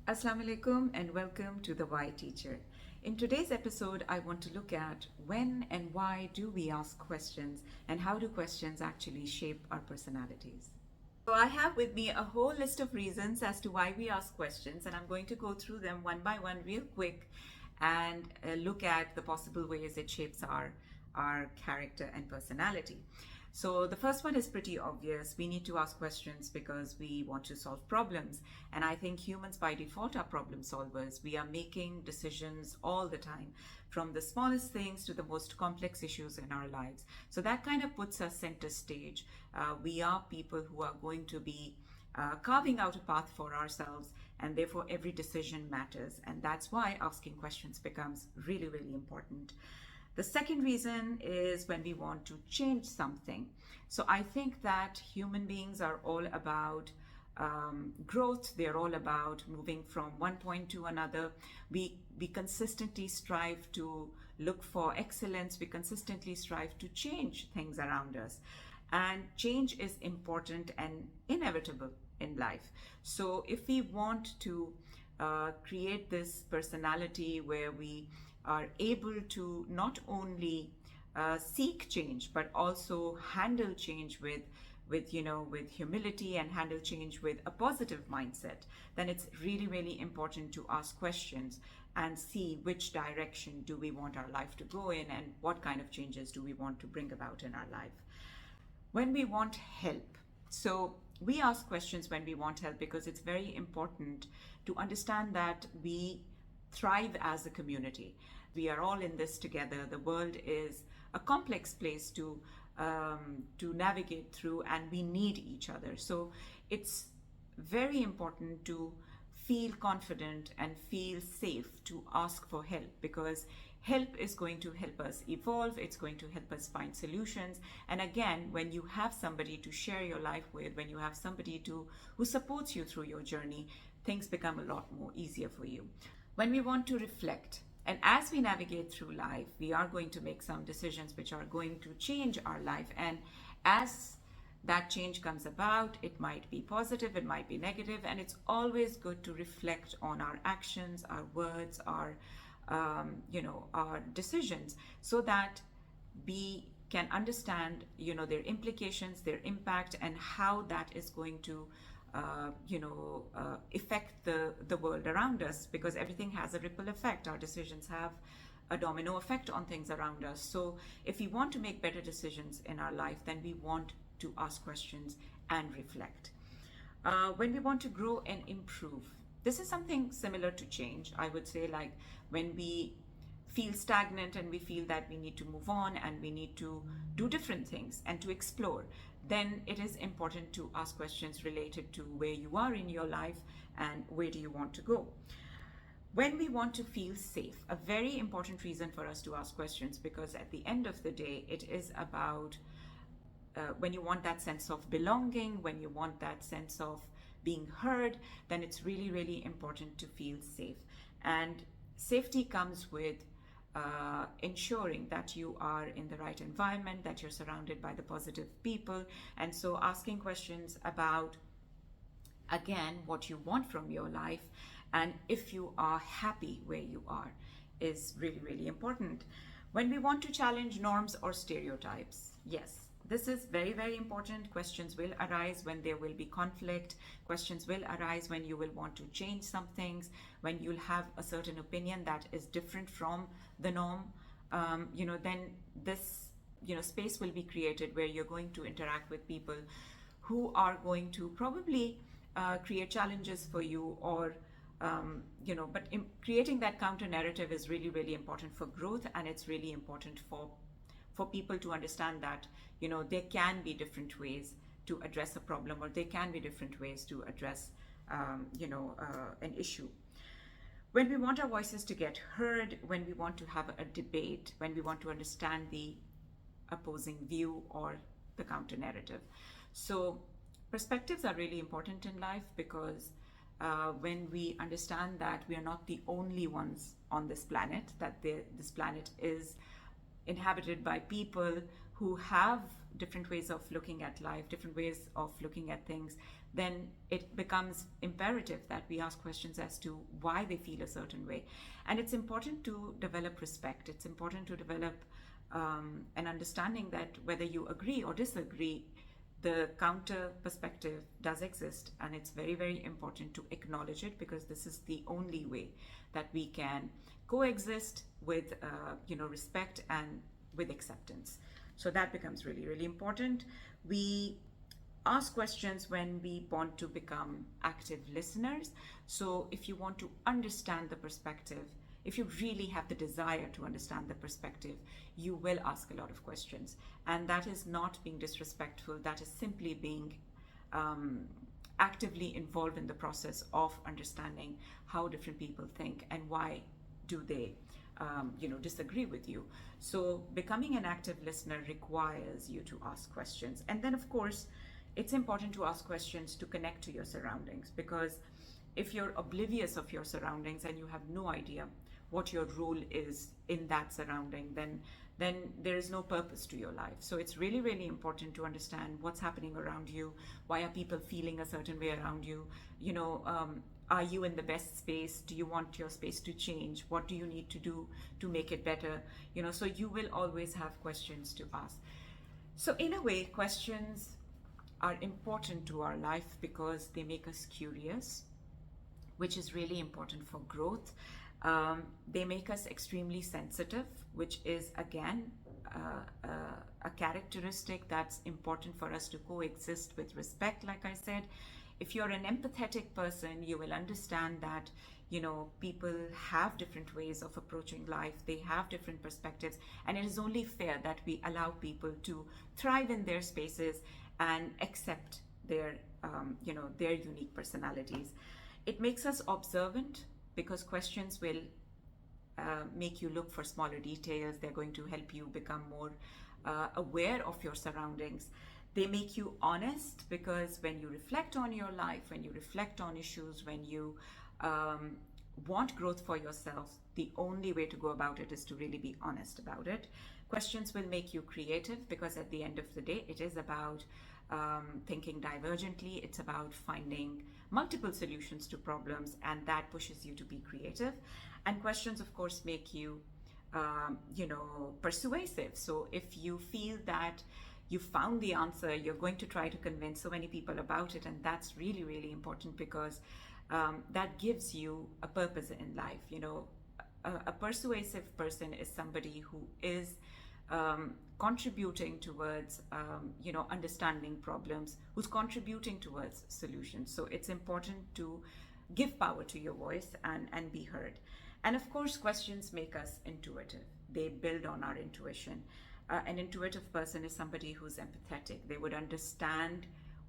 Assalamu alaikum and welcome to the Why Teacher. In today's episode, I want to look at when and why do we ask questions and how do questions actually shape our personalities. So, I have with me a whole list of reasons as to why we ask questions, and I'm going to go through them one by one, real quick, and look at the possible ways it shapes our character and personality. So, the first one is pretty obvious. We need to ask questions because we want to solve problems. And I think humans by default are problem solvers. We are making decisions all the time, from the smallest things to the most complex issues in our lives. So, that kind of puts us center stage. We are people who are going to be carving out a path for ourselves, and therefore every decision matters. And that's why asking questions becomes really, really important. The second reason is when we want to change something. So I think that human beings are all about growth. They're all about moving from one point to another. We consistently strive to look for excellence. We consistently strive to change things around us. And change is important and inevitable in life. So if we want to create this personality where we are able to not only seek change but also handle change with humility and handle change with a positive mindset, then it's really, really important to ask questions and see which direction do we want our life to go in and what kind of changes do we want to bring about in our life. When we want help, so we ask questions when we want help because it's very important to understand that we thrive as a community. We are all in this together. The world is a complex place to navigate through, and we need each other. So it's very important to feel confident and feel safe to ask for help, because help is going to help us evolve, it's going to help us find solutions. And again, when you have somebody to share your life with, when you have somebody who supports you through your journey, things become a lot more easier for you. When we want to reflect, and as we navigate through life, we are going to make some decisions which are going to change our life. And as that change comes about, it might be positive, it might be negative, and it's always good to reflect on our actions, our words, our decisions, so that we can understand, their implications, their impact, and how that is going to affect the world around us, because everything has a ripple effect. Our decisions have a domino effect on things around us. So if we want to make better decisions in our life, then we want to ask questions and reflect. When we want to grow and improve, this is something similar to change, I would say. Like when we feel stagnant and we feel that we need to move on and we need to do different things and to explore, then it is important to ask questions related to where you are in your life and where do you want to go. When we want to feel safe, a very important reason for us to ask questions, because at the end of the day, it is about when you want that sense of belonging, when you want that sense of being heard, then it's really, really important to feel safe. And safety comes with ensuring that you are in the right environment, that you're surrounded by the positive people. And so asking questions about, again, what you want from your life and if you are happy where you are is really, really important. When we want to challenge norms or stereotypes, yes, this is very, very important. Questions will arise when there will be conflict. Questions will arise when you will want to change some things, when you'll have a certain opinion that is different from the norm. Then this, space will be created where you're going to interact with people who are going to probably create challenges for you, or but creating that counter narrative is really, really important for growth, and it's really important for people to understand that there can be different ways to address a problem, or there can be different ways to address an issue. When we want our voices to get heard, when we want to have a debate, when we want to understand the opposing view or the counter narrative. So perspectives are really important in life, because when we understand that we are not the only ones on this planet, that this planet is inhabited by people who have different ways of looking at life, different ways of looking at things, then it becomes imperative that we ask questions as to why they feel a certain way. And it's important to develop respect. It's important to develop an understanding that whether you agree or disagree, the counter perspective does exist, and it's very, very important to acknowledge it, because this is the only way that we can coexist with respect and with acceptance. So that becomes really, really important. We ask questions when we want to become active listeners. So if you want to understand the perspective, if you really have the desire to understand the perspective, you will ask a lot of questions. And that is not being disrespectful, that is simply being actively involved in the process of understanding how different people think and why do they disagree with you. So becoming an active listener requires you to ask questions. And then, of course, it's important to ask questions to connect to your surroundings, because if you're oblivious of your surroundings and you have no idea what your role is in that surrounding, then there is no purpose to your life. So it's really, really important to understand what's happening around you. Why are people feeling a certain way around you? Are you in the best space? Do you want your space to change? What do you need to do to make it better? So you will always have questions to ask. So in a way, questions are important to our life because they make us curious, which is really important for growth. They make us extremely sensitive, which is again a characteristic that's important for us to coexist with respect. Like I said, if you're an empathetic person, you will understand that people have different ways of approaching life. They have different perspectives, and it is only fair that we allow people to thrive in their spaces and accept their unique personalities. It makes us observant, because questions will make you look for smaller details. They're going to help you become more aware of your surroundings. They make you honest, because when you reflect on your life, when you reflect on issues, when you want growth for yourself, the only way to go about it is to really be honest about it. Questions will make you creative, because at the end of the day, it is about thinking divergently. It's about finding multiple solutions to problems, and that pushes you to be creative. And questions, of course, make you persuasive. So if you feel that you found the answer, you're going to try to convince so many people about it, and that's really, really important, because that gives you a purpose in life. A persuasive person is somebody who is contributing towards understanding problems, who's contributing towards solutions. So it's important to give power to your voice and be heard. And of course, questions make us intuitive. They build on our intuition. An intuitive person is somebody who's empathetic. They would understand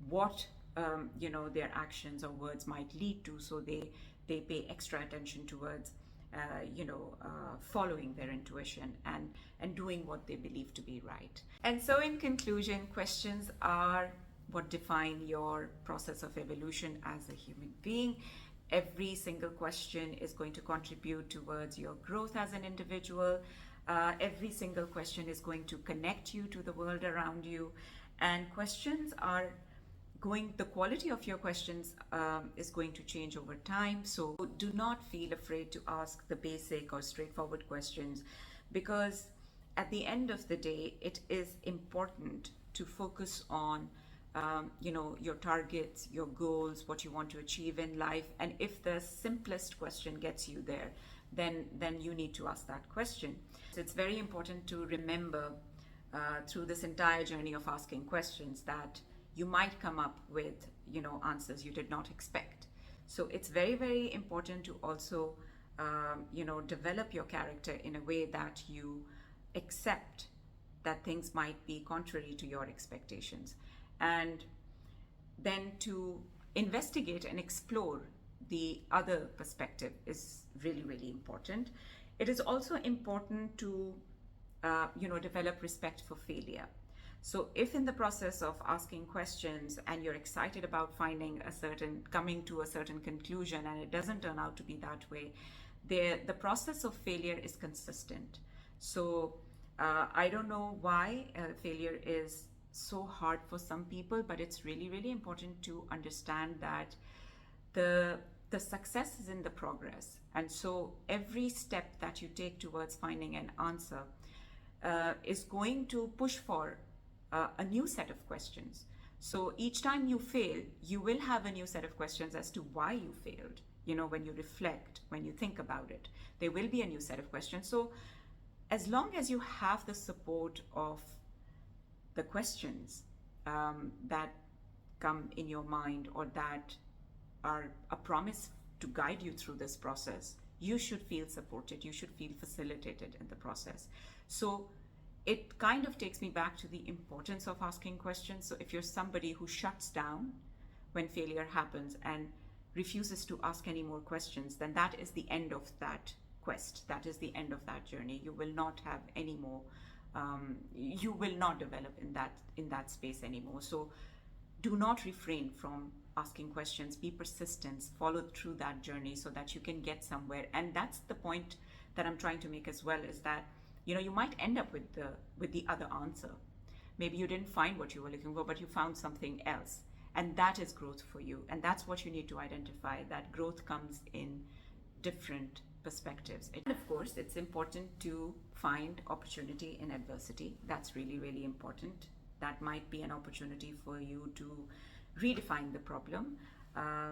what their actions or words might lead to, so they pay extra attention towards following their intuition and doing what they believe to be right. And so in conclusion, questions are what define your process of evolution as a human being. Every single question is going to contribute towards your growth as an individual. Every single question is going to connect you to the world around you. And questions are the quality of your questions is going to change over time. So do not feel afraid to ask the basic or straightforward questions, because at the end of the day, it is important to focus on your targets, your goals, what you want to achieve in life. And if the simplest question gets you there, then you need to ask that question. So it's very important to remember through this entire journey of asking questions that you might come up with answers you did not expect. So it's very, very important to also develop your character in a way that you accept that things might be contrary to your expectations, and then to investigate and explore the other perspective is really, really important. It is also important to develop respect for failure. So if in the process of asking questions and you're excited about coming to a certain conclusion, and it doesn't turn out to be that way, the process of failure is consistent. So I don't know why failure is so hard for some people, but it's really, really important to understand that the the success is in the progress. And so every step that you take towards finding an answer is going to push for a new set of questions. So each time you fail, you will have a new set of questions as to why you failed. You know, when you reflect, when you think about it, there will be a new set of questions. So as long as you have the support of the questions that come in your mind or that are a promise to guide you through this process, you should feel supported, you should feel facilitated in the process. So it kind of takes me back to the importance of asking questions. So if you're somebody who shuts down when failure happens and refuses to ask any more questions, then that is the end of that quest. That is the end of that journey. You will not have any more. You will not develop in that space anymore. So do not refrain from asking questions. Be persistent. Follow through that journey so that you can get somewhere. And that's the point that I'm trying to make as well. Is that you might end up with the other answer. Maybe you didn't find what you were looking for, but you found something else. And that is growth for you. And that's what you need to identify, that growth comes in different perspectives. And of course, it's important to find opportunity in adversity. That's really, really important. That might be an opportunity for you to redefine the problem.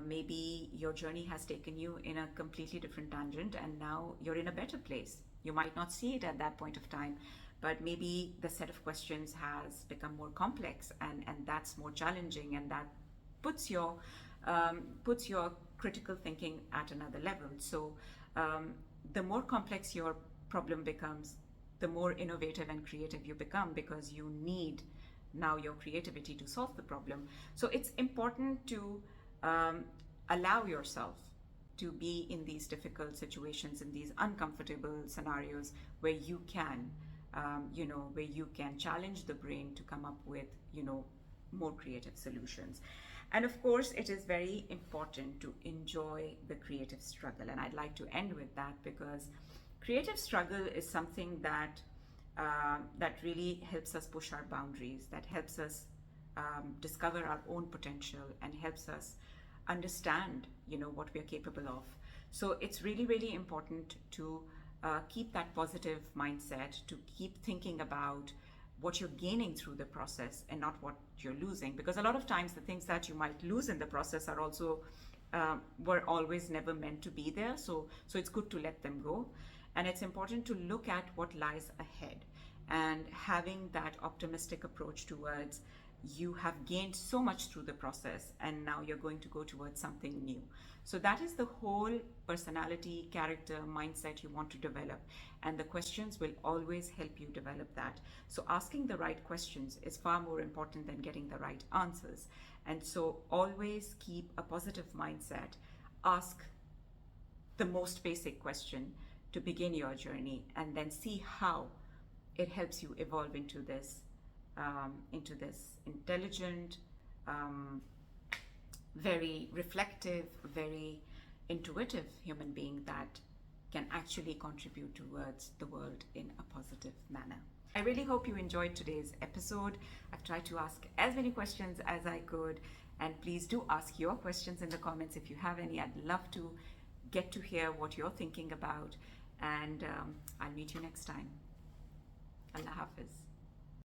Maybe your journey has taken you in a completely different tangent and now you're in a better place. You might not see it at that point of time, but maybe the set of questions has become more complex and that's more challenging, and that puts your critical thinking at another level. So the more complex your problem becomes, the more innovative and creative you become, because you need now your creativity to solve the problem. So it's important to allow yourself to be in these difficult situations, in these uncomfortable scenarios where you can, where you can challenge the brain to come up with, more creative solutions. And of course, it is very important to enjoy the creative struggle. And I'd like to end with that, because creative struggle is something that that really helps us push our boundaries, that helps us discover our own potential and helps us understand, what we are capable of. So it's really, really important to keep that positive mindset, to keep thinking about what you're gaining through the process and not what you're losing. Because a lot of times the things that you might lose in the process are also were always never meant to be there. So it's good to let them go. And it's important to look at what lies ahead, and having that optimistic approach towards, you have gained so much through the process and now you're going to go towards something new. So that is the whole personality, character, mindset you want to develop, and the questions will always help you develop that. So asking the right questions is far more important than getting the right answers. And so always keep a positive mindset. Ask the most basic question to begin your journey, and then see how it helps you evolve into this intelligent, very reflective, very intuitive human being that can actually contribute towards the world in a positive manner. I really hope you enjoyed today's episode. I've tried to ask as many questions as I could, and please do ask your questions in the comments if you have any. I'd love to get to hear what you're thinking about, and I'll meet you next time. Allah Hafiz.